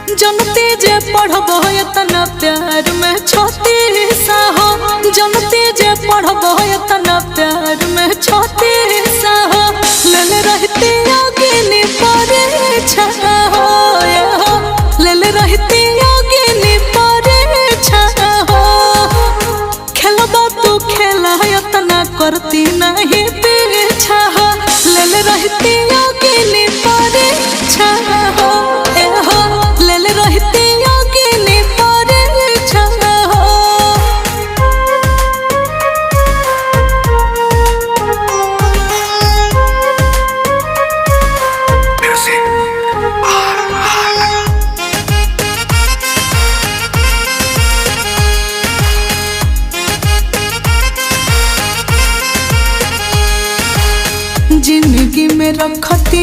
जनते जे पढ़बो इतना प्यार में छोटी साहो, जनते जे पढ़बो इतना प्यार में छोटी साहो, ले रहती योगिनी परीक्षा हो, ले रहती योगिनी परीक्षा हो। खेलबा तू खेला इतना करती नहीं पीछा हो, ले रहती योगिनी परीक्षा हो, ले रहती योगिनी परीक्षा हो। जिंदगी में रखती